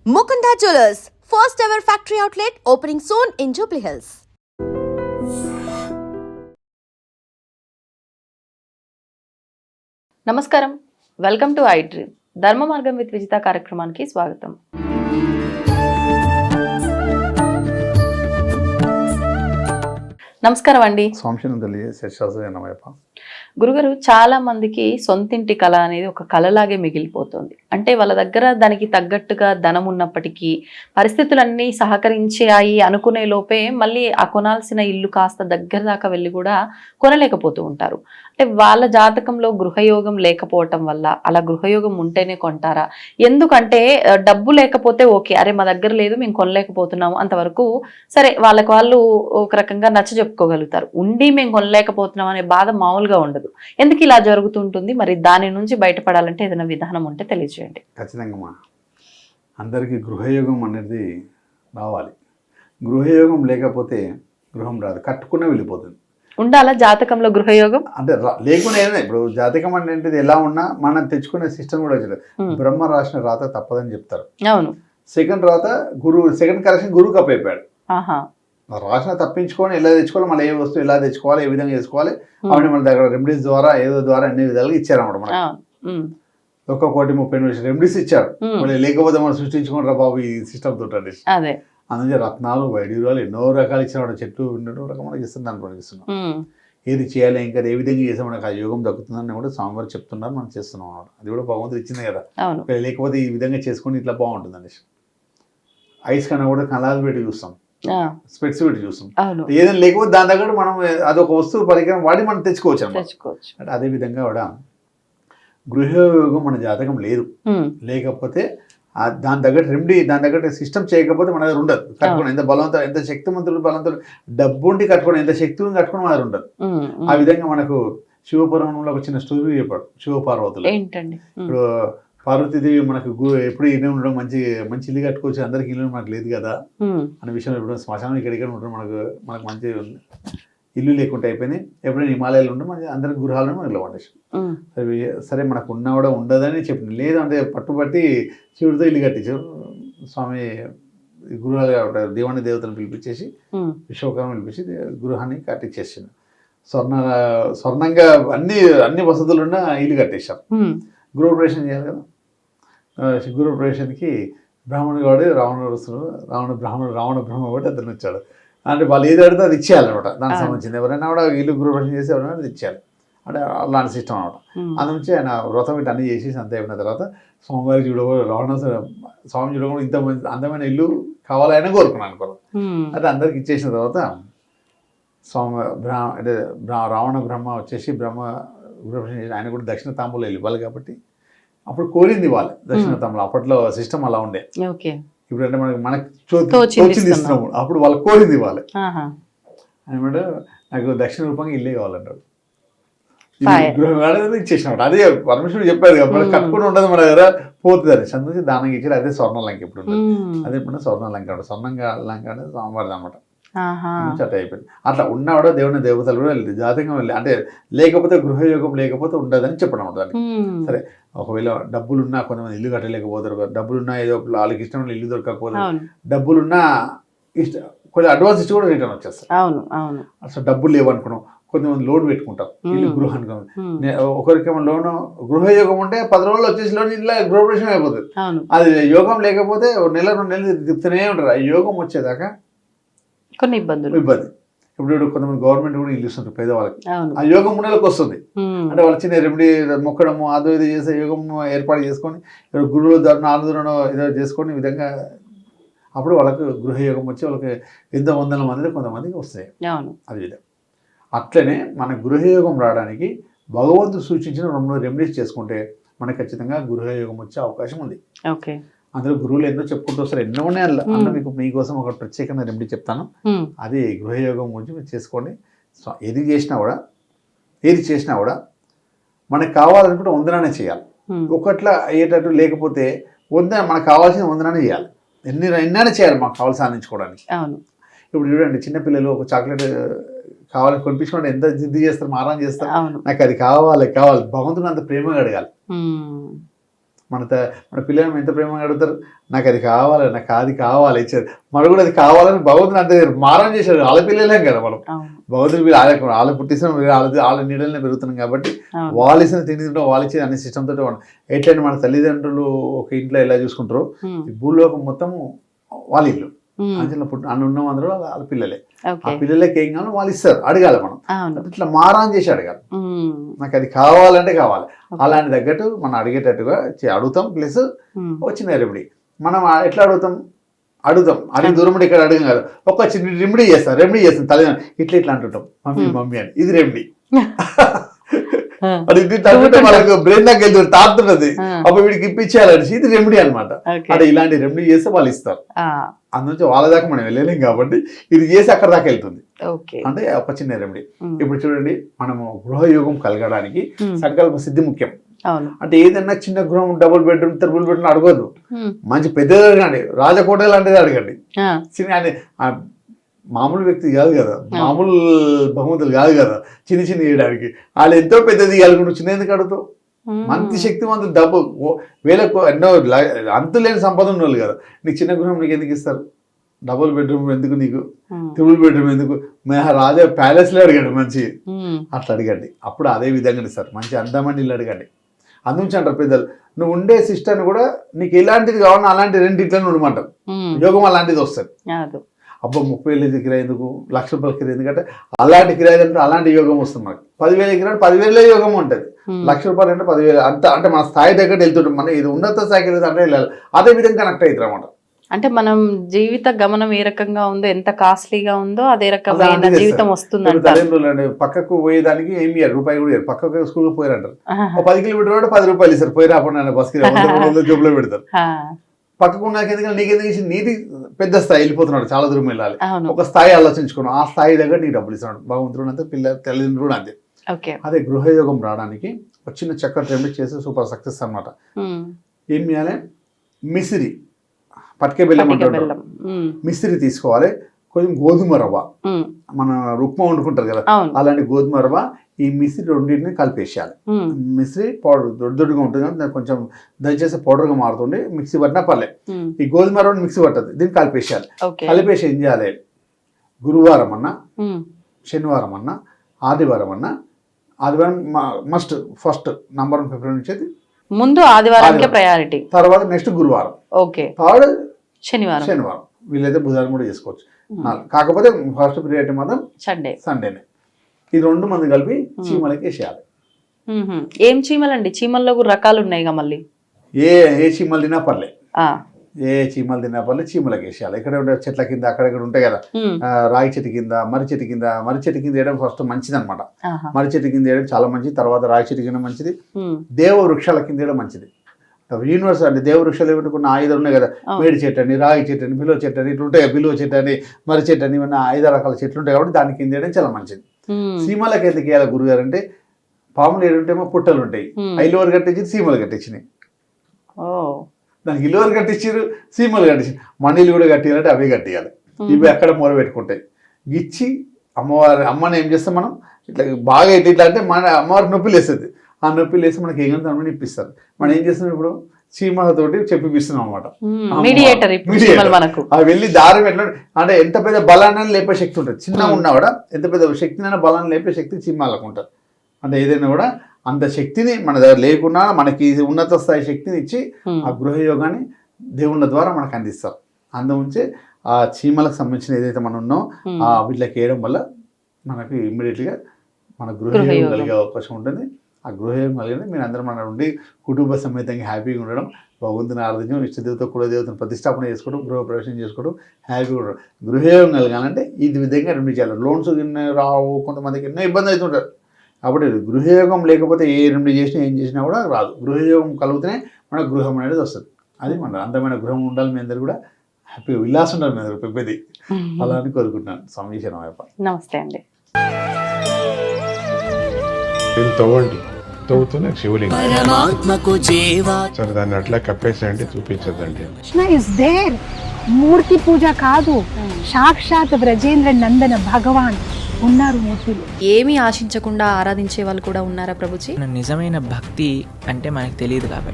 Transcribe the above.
Mukunda Jewelers, first ever factory outlet opening soon in Jubilee Hills. నమస్కారం, welcome to I dream. ధర్మ మార్గం with Vijitha కార్యక్రమానికి స్వాగతం. నమస్కారం అండి. గురుగారు, చాలా మందికి సొంతింటి కళ అనేది ఒక కళలాగే మిగిలిపోతుంది. అంటే వాళ్ళ దగ్గర దానికి తగ్గట్టుగా ధనం ఉన్నప్పటికీ పరిస్థితులన్నీ సహకరించాయి అనుకునే లోపే మళ్ళీ ఆ కొనాల్సిన ఇల్లు కాస్త దగ్గర దాకా వెళ్ళి కూడా కొనలేకపోతూ ఉంటారు. అంటే వాళ్ళ జాతకంలో గృహయోగం లేకపోవటం వల్ల, అలా గృహయోగం ఉంటేనే కొంటారా? ఎందుకంటే డబ్బు లేకపోతే ఓకే, అరే మా దగ్గర లేదు మేము కొనలేకపోతున్నాము అంతవరకు సరే, వాళ్ళకి వాళ్ళు ఒక రకంగా నచ్చ చెప్పుకోగలుగుతారు. ఉండి మేము కొనలేకపోతున్నాం అనే బాధ మామూలుగా ఉండదు. ఎందుకు ఇలా జరుగుతుంటుంది? మరి దాని నుంచి బయటపడాలంటే ఏదైనా విధానం ఉంటే తెలియజేయండి. ఖచ్చితంగా అందరికీ గృహయోగం అనేది రావాలి. గృహయోగం లేకపోతే గృహం రాదు, కట్టుకునే వెళ్ళిపోతుంది. ఉండాలా జాతకంలో గృహయోగం? అంటే లేకుండా ఇప్పుడు జాతకం అంటే ఎలా ఉన్నా మనం తెచ్చుకునే సిస్టమ్ కూడా వచ్చింది. బ్రహ్మ రాసిన రాత తప్పదని చెప్తారు. అవును. సెకండ్ రాత సెకండ్ కరెక్షన్ గురువుకి అప్పైపోయాడు. రాసిన తప్పించుకొని ఎలా తెచ్చుకోవాలి, మళ్ళీ ఏ వస్తువు ఎలా తెచ్చుకోవాలి, ఏ విధంగా చేసుకోవాలి, అవన్నీ మన దగ్గర రెమెడీస్ ద్వారా ఏదో ద్వారా అన్ని విధాలుగా ఇచ్చారన్నమాట. మనకు 1,30,000 రెమెడీస్ ఇచ్చారు. మళ్ళీ లేకపోతే మనం సృష్టించుకోండి రా బాబు ఈ సిస్టమ్ తోటి. అందుకే రత్నాలు, వైడ్యూరాలు ఎన్నో రకాలు ఇచ్చిన చెట్టు ఎన్నో రకం మనకి ఇస్తుంది. దాన్ని ఇస్తున్నాం. ఏది చేయాలి, ఇంకా ఏ విధంగా చేస్తే మనకు ఆ యోగం దక్కుతుందని కూడా స్వామివారు చెప్తున్నారు, మనం చేస్తున్నాం అన్నమాట. అది కూడా భగవంతుడు ఇచ్చింది కదా. లేకపోతే ఈ విధంగా చేసుకుని ఇట్లా బాగుంటుంది అనేసి. ఐస్ కన్నా కూడా కళ్ళాలు పెట్టి చూస్తాం, స్పెక్స్ పెట్టి చూస్తాం. ఏదైనా లేకపోతే దాని దగ్గర మనం అదొక వస్తువు పరికరం వాడి మనం తెచ్చుకోవచ్చు అన్నమాట. అంటే అదే విధంగా కూడా గృహయోగం మన జాతకం లేదు, లేకపోతే దాని దగ్గర రెమెడీ, దాని దగ్గర సిస్టమ్ చేయకపోతే మన దగ్గర ఉండదు. కట్టుకోవడం ఎంత బలవంతం, ఎంత శక్తివంతులు బలవంతులు, డబ్బు ఉండి కట్టుకోవడం, ఎంత శక్తి ఉంది కట్టుకోవడం మన దగ్గర ఉండదు. ఆ విధంగా మనకు శివపురాణంలో ఒక చిన్న స్టోరీ చెప్పాడు. శివపార్వతులు ఇప్పుడు పార్వతీదేవి మనకు ఎప్పుడు ఇల్లు ఉండడం, మంచి మంచి ఇల్లు కట్టుకోవచ్చు, అందరికి ఇల్లు మనకు లేదు కదా అనే విషయం. ఎప్పుడు శ్మశానం ఇక్కడ ఉండడం, మనకు మంచి ఇల్లు లేకుండా అయిపోయింది. ఎప్పుడైనా హిమాలయాలు ఉంటే మనకి అందరికి గృహాలను మనకి వండేసి సరే మనకు ఉన్నా కూడా ఉండదని చెప్పింది. లేదంటే పట్టుబట్టి శివుడితో ఇల్లు కట్టించారు స్వామి. గృహాలు దేవాన్ని దేవతలను పిలిపించేసి విశ్వకర్మ పిలిపించి గృహాన్ని కట్టించేసింది. స్వర్ణంగా అన్ని వసతులున్న ఇల్లు కట్టేశారు. గృహప్రవేశం చేయాలి కదా. గృహప్రవేశానికి బ్రాహ్మణుడు వాడు రావణ బ్రహ్మ వాడు అతను వచ్చాడు. అంటే వాళ్ళు ఏది అడితే అది ఇచ్చేయాలన్నమాట. దానికి సంబంధించింది ఎవరైనా కూడా ఇల్లు గృహప్రవేశం చేసి ఎవరైనా అది ఇచ్చేయాలి. అంటే అలాంటి సిస్టమ్ అనమాట. అందునుంచి ఆయన వ్రతం ఇటు అన్నీ చేసేసి అంత అయిపోయిన తర్వాత స్వామివారికి స్వామి చూడకుండా ఇంత మంచి అందమైన ఇల్లు కావాలని కోరుకున్నాను అనుకోవాలి. అయితే అందరికి ఇచ్చేసిన తర్వాత అంటే రావణ బ్రహ్మ వచ్చేసి గృహప్రవేశం చేసి ఆయన కూడా దక్షిణ తాంబూలం ఇవ్వాలి కాబట్టి అప్పుడు కోరింది వాళ్ళు దక్షిణ తాంబూలం. అప్పట్లో సిస్టమ్ అలా ఉండే. ఇప్పుడు అంటే మనకు తోచింది ఇస్తున్నాము, అప్పుడు వాళ్ళు కోరింది వాళ్ళే అనమాట. నాకు దక్షిణ రూపంగా ఇల్లే కావాలంటాడు. గృహం ఇచ్చేసినమాట. అదే పరమేశ్వరుడు చెప్పారు కదా, కట్టుకుని ఉండదు మన దగ్గర పోతుంది అని సంతోషి దానం ఇచ్చారు. అదే స్వర్ణలంక ఇప్పుడు ఉండదు. అదే ఇప్పుడు స్వర్ణలంక అంటే స్వర్ణంగా లంక అనేది స్వామివారిది అనమాట. అట్లా అయిపోయింది. అట్లా ఉన్నవాడో దేవుని దేవతలు కూడా వెళ్ళి జాతకం వెళ్ళి అంటే లేకపోతే గృహయోగం లేకపోతే ఉండదని చెప్పడం దానికి. సరే, ఒకవేళ డబ్బులున్నా కొంతమంది ఇల్లు కట్టలేకపోతారు, డబ్బులున్నా ఏదో వాళ్ళకి ఇష్టం ఇల్లు దొరకకపోతే, డబ్బులున్నా కొంచెం అడ్వాన్స్ ఇచ్చి కూడా రిటర్న్ వచ్చేస్తారు. అసలు డబ్బులు లేవనుకున్నాం, కొంతమంది లోన్ పెట్టుకుంటారు ఇల్లు గృహానికి. ఒకరికేమో లోన్ గృహయోగం ఉంటే 10 రోజులు వచ్చేసి లోన్ ఇంట్లో గృహప్రవేశం అయిపోతుంది. అది యోగం లేకపోతే 1 నెల 2 నెలలు తిప్పుతూనే ఉంటారు. ఆ యోగం వచ్చేదాకా కొన్ని ఇబ్బంది. ఇప్పుడు కొంతమంది గవర్నమెంట్ కూడా ఇల్లు ఇస్తుంటారు పేదవాళ్ళకి. ఆ యోగం 3 నెలలకు వస్తుంది. అంటే వాళ్ళ చిన్న రెమెడీ మొక్కడము అదో ఇది చేసే యోగం ఏర్పాటు చేసుకొని గురువుల ద్వారా 4 దూరం ఏదో చేసుకొని విధంగా అప్పుడు వాళ్ళకు గృహయోగం వచ్చి వాళ్ళకి ఎంతో 100 మంది కొంతమందికి వస్తాయి. అది విధంగా అట్లనే మన గృహయోగం రావడానికి భగవంతుడు సూచించిన 2 రెమెడీస్ చేసుకుంటే మనకు ఖచ్చితంగా గృహయోగం వచ్చే అవకాశం ఉంది. అందులో గురువులు ఎన్నో చెప్పుకుంటూ వస్తారు, ఎన్నో ఉన్నాయి. అన్న మీకోసం ఒక ప్రత్యేకమైన రెమెడీ చెప్తాను. అది గృహయోగం గురించి మీరు చేసుకోండి. ఏది చేసినా కూడా మనకు కావాలనుకుంటే వందనానే చేయాలి. ఒకట్లా అయ్యేటట్టు లేకపోతే మనకు కావాల్సిన వందనానే చేయాలి. ఎన్నైనా చేయాలి మాకు కావాల్సి అందించుకోవడానికి. ఇప్పుడు చూడండి, చిన్నపిల్లలు ఒక చాక్లెట్ కావాలని కొనిపించుకోండి, ఎంత జిద్దు చేస్తారు, మారం చేస్తారు. నాకు అది కావాలి. భగవంతుడు అంత ప్రేమగా అడగాలి. మన పిల్లలు ఎంత ప్రేమగా అడుగుతారు, నాకు అది కావాలి, నాకు అది కావాలి ఇచ్చారు. మనం కూడా అది కావాలని భగవంతుని అంత మారం చేశాడు. వాళ్ళ పిల్లలేం కదా మనం, భగవంతుని వాళ్ళ పుట్టిస్తాం, వాళ్ళ నీడలనే పెరుగుతున్నాం కాబట్టి వాళ్ళు ఇచ్చిన తిండి తింటాం, వాళ్ళు ఇచ్చిన అన్ని సిస్టమ్ తోటి మనం ఎట్లయినా మన తల్లిదండ్రులు ఒక ఇంట్లో ఎలా చూసుకుంటారో ఈ భూలోకం మొత్తము వాళ్ళ ఇల్లు. అంచనా అన్న ఉన్న అందరూ వాళ్ళ పిల్లలే. ఆ పిల్లలకి ఏం కావాలో వాళ్ళు ఇస్తారు, అడగాలి మనం. ఇట్లా మారాన్ చేసి అడగాలి, నాకు అది కావాలంటే కావాలి. అలాంటి తగ్గట్టు మనం అడిగేటట్టుగా అడుగుతాం. ప్లస్ వచ్చిన రెమెడీ మనం ఎట్లా అడుగుతాం అడిగి దూరం ఇక్కడ అడగం కాదు, ఒక చిన్న రెమెడీ చేస్తాం తల్లిదండ్రులు ఇట్లా ఇట్లా అంటుంటాం, మమ్మీ అని. ఇది రెమెడీ. అది మనకు బ్రెయిన్ దాకా వెళ్తుంది, తాడుతున్నది, అప్పుడు వీడికి ఇప్పించేయాలని. ఇది రెమెడీ అనమాట. అంటే ఇలాంటి రెమెడీ చేస్తే వాళ్ళు ఇస్తారు. అందునుంచి వాళ్ళ దాకా మనం వెళ్ళలేం కాబట్టి ఇది చేసి అక్కడ దాకా వెళ్తుంది. అంటే ఒక చిన్న రెమెడీ. ఇప్పుడు చూడండి, మనము గృహయోగం కలగడానికి సంకల్ప సిద్ధి ముఖ్యం. అంటే ఏదన్నా చిన్న గృహం, డబుల్ బెడ్రూమ్, త్రిబుల్ బెడ్రూమ్ అడగదు, మంచి పెద్దది అడగండి, రాజకోట లాంటిది అడగండి. మామూలు వ్యక్తి కాదు కదా, మామూలు బహుమతులు కాదు కదా చిన్న చేయడానికి. వాళ్ళు ఎంతో పెద్దది ఇవ్వాలనుకుంటు, చిన్న ఎందుకు అడుగుతావు? మంచి శక్తివంతులు, డబ్బు వేలకు ఎన్నో అంతులేని సంపద ఉన్న వాళ్ళు కదా. నీకు చిన్న గృహం నీకు ఎందుకు ఇస్తారు? డబుల్ బెడ్రూమ్ ఎందుకు నీకు? ట్రిపుల్ బెడ్రూమ్ ఎందుకు? రాజా ప్యాలెస్లో అడగండి, మంచి అట్లా అడగండి. అప్పుడు అదే విధంగా ఇస్తారు. మంచి అందమైన ఇల్లు అడగండి. అందుంచి అంటారు పెద్దలు, నువ్వు ఉండే సిస్టమ్ కూడా నీకు ఎలాంటిది కావాలన్నా అలాంటి రెండింటిలో ఉండమంటారు. యోగం అలాంటిది వస్తుంది. అబ్బా 30,000 కిరాయి ఎందుకు, ₹1,00,000 కిరాయి ఎందుకంటే అలాంటి కిరాయి అంటే అలాంటి యోగం వస్తుంది. మనకి 10,000 కిరాయి 10,000 యోగం ఉంటుంది. ₹1,00,000 అంటే 10,000 అంత. అంటే మన స్థాయి దగ్గర వెళ్తుంటాం. మనం ఇది ఉన్నత స్థాయికి వెళ్తే అంటే వెళ్ళాలి. అదే విధంగా కనెక్ట్ అవుతారు అన్నమాట. అంటే మనం జీవిత గమనం ఏ రకంగా ఉందో, ఎంత కాస్ట్లీగా ఉందో అదే రకమైన జీవితం వస్తుంది. తల్లిదండ్రులు పక్కకు పోయేదానికి ఏమి ఇయ్యారు, రూపాయి కూడా ఇయ్యారు. పక్కకు స్కూల్కి పోయారంటారు, 10 కిలోమీటర్ కూడా ₹10 ఇస్తారు. పోయి రాకుండా బస్కి జోబులో పెడతారు. పక్కకు ఉన్నాక ఎందుకంటే నీకెందుకు ఇచ్చి నీది పెద్ద స్థాయి వెళ్ళిపోతున్నాడు, చాలా దూరం వెళ్ళాలి. ఒక స్థాయి ఆలోచించుకున్నాం, ఆ స్థాయి దగ్గర నీకు డబ్బులు ఇస్తున్నాడు భగవంతుడు. అంతే తల్లిదండ్రులు కూడా అంతే. అదే గృహయోగం రావడానికి ఒక చిన్న చక్కటి రెమెడీ చేస్తే సూపర్ సక్సెస్ అనమాట. ఏం చేయాలి? మిసిరి, పట్కే బెల్లం అంటారు, మిసిరి తీసుకోవాలి. కొంచెం గోధుమ రవ్వ, మన ఉప్మా వండుకుంటారు కదా అలాంటి గోధుమ రవ్వ, ఈ మిసిరి రెండింటిని కలిపేసేయాలి. మిసిరి పౌడర్ దొడ్డుగా ఉంటుంది కానీ దాన్ని కొంచెం దయచేసి పౌడర్గా మారుతుండే, మిక్సీ పట్టినా పర్లే. ఈ గోధుమ రవ్వని మిక్సీ పట్టదు, దీన్ని కలిపేసేయాలి. కలిపేసి ఏం చేయాలి? గురువారం అన్నా, శనివారం అన్నా, ఆదివారం అన్నా, ఆదివారం మస్ట్ ఫస్ట్ నంబర్ 1 ఫిబ్రవరి నుంచి ముందు ఆదివారానికి ప్రయారిటీ, తర్వాత నెక్స్ట్ గురువారం, థర్డ్ శనివారం. వీళ్ళైతే బుధవారం కూడా చేసుకోవచ్చు. కాకపోతే ఫస్ట్ ప్రియారిటీ మాత్రం సండేనే. ఈ 2 మంది కలిపి చీమలకి వేసేయాలి. ఏం చీమలండి? చీమల్లో కూడా రకాలు ఉన్నాయి మళ్ళీ. ఏ చీమలు తిన్నా పర్లే, చీమలకి వేసేయాలి. ఇక్కడ ఉండే చెట్ల కింద అక్కడక్కడ ఉంటాయి కదా, రాగి చెట్టు కింద, మర్రి చెట్టు కింద వేయడం ఫస్ట్ మంచిది అనమాట. మర్రి చెట్టు కింద వేయడం చాలా మంచిది. తర్వాత రాగి చెట్టు కింద మంచిది. దేవ వృక్షాల కింద వేయడం మంచిది. యూనివర్స్ అంటే దేవ వృక్షాలు ఏమిటి 5 ఉన్నాయి కదా, వేడి చెట్టు అని, రాగి చెట్టు అని, బిలువ చెట్టు అని, ఇట్లా ఉంటాయి. బిలువ చెట్టు అని, మర్రి చెట్టు అని, ఇవన్నీ 5 రకాల చెట్లు ఉంటాయి కాబట్టి దాని కింద వేయడం చాలా మంచిది. సీమలకి ఎందుకు వేయాలి గురుగారు అంటే, పాములు ఏడుంటేమో పుట్టలు ఉంటాయి, ఐలోవర్ కట్టించి సీమలు కట్టించినాయి. దానికి ఇల్లువర్ కట్టించారు, సీమలు కట్టించారు. మణిలు కూడా కట్టియాలంటే అవి కట్టియాలి. ఇవి అక్కడ మొర పెట్టుకుంటాయి. గిచ్చి అమ్మని ఏం చేస్తాం మనం, ఇట్లా బాగా ఇట్లా అంటే మన అమ్మవారికి నొప్పి లేస్తుంది. ఆ నొప్పి లేసి మనకి ఏం కానీ ఇప్పిస్తారు. మనం ఏం చేస్తున్నాం ఇప్పుడు? చీమలతోటి చెప్పిస్తున్నాం అనమాట. అవి వెళ్ళి దారం ఎట్లా అంటే ఎంత పెద్ద బలాన్ని లేపే శక్తి ఉంటుంది. చిన్నగా ఉన్నా కూడా ఎంత పెద్ద శక్తినైనా బలాన్ని లేపే శక్తి చీమలకు ఉంటుంది. అంటే ఏదైనా కూడా అంత శక్తిని మన దగ్గర లేకున్నా మనకి ఉన్నత స్థాయి శక్తిని ఇచ్చి ఆ గృహయోగాన్ని దేవుళ్ళ ద్వారా మనకు అందిస్తారు. అందుంచి ఆ చీమలకు సంబంధించిన ఏదైతే మనం ఉన్నో ఆ వీళ్ళకి వేయడం వల్ల మనకి ఇమ్మీడియట్గా మన గృహయోగం కలిగే అవకాశం ఉంటుంది. ఆ గృహయోగం కలిగిన మీరు అందరూ మన ఉండి కుటుంబ సమేతంగా హ్యాపీగా ఉండడం, భగవంతుని ఆరాధించడం, ఇష్టదేవత కులదేవతను ప్రతిష్టాపన చేసుకోవడం, గృహప్రవేశం చేసుకోవడం, హ్యాపీగా ఉండడం. గృహయోగం కలగాలంటే ఈ విధంగా 2 చేయాలి. లోన్స్ రావు, కొంతమందికి ఎన్నో ఇబ్బంది అవుతుంటారు. కాబట్టి గృహయోగం లేకపోతే ఏ 2 చేసినా ఏం చేసినా కూడా రాదు. గృహయోగం కలిగితేనే మనకు గృహం అనేది వస్తుంది. అది మన అందమైన గృహం ఉండాలి. మీ అందరూ కూడా హ్యాపీగా విలాసం ఉండాలి. మీ అందరూ పెద్దది అలా అని కోరుకుంటున్నాను. సమీచనం అయిపోయి. నమస్తే అండి. తవ్వండి, తవ్వుతూనే శివలింగం. సరే దాన్ని అట్లా కప్పేసేయండి, చూపించదండి. మూర్తి పూజ కాదు, సాక్షాత్ బ్రజేంద్ర నందన భగవాన్ ఉన్నారు మూర్తులు. ఏమీ ఆశించకుండా ఆరాధించే వాళ్ళు కూడా ఉన్నారా ప్రభుజీ? నిజమైన భక్తి అంటే మనకు తెలియదు కాబట్టి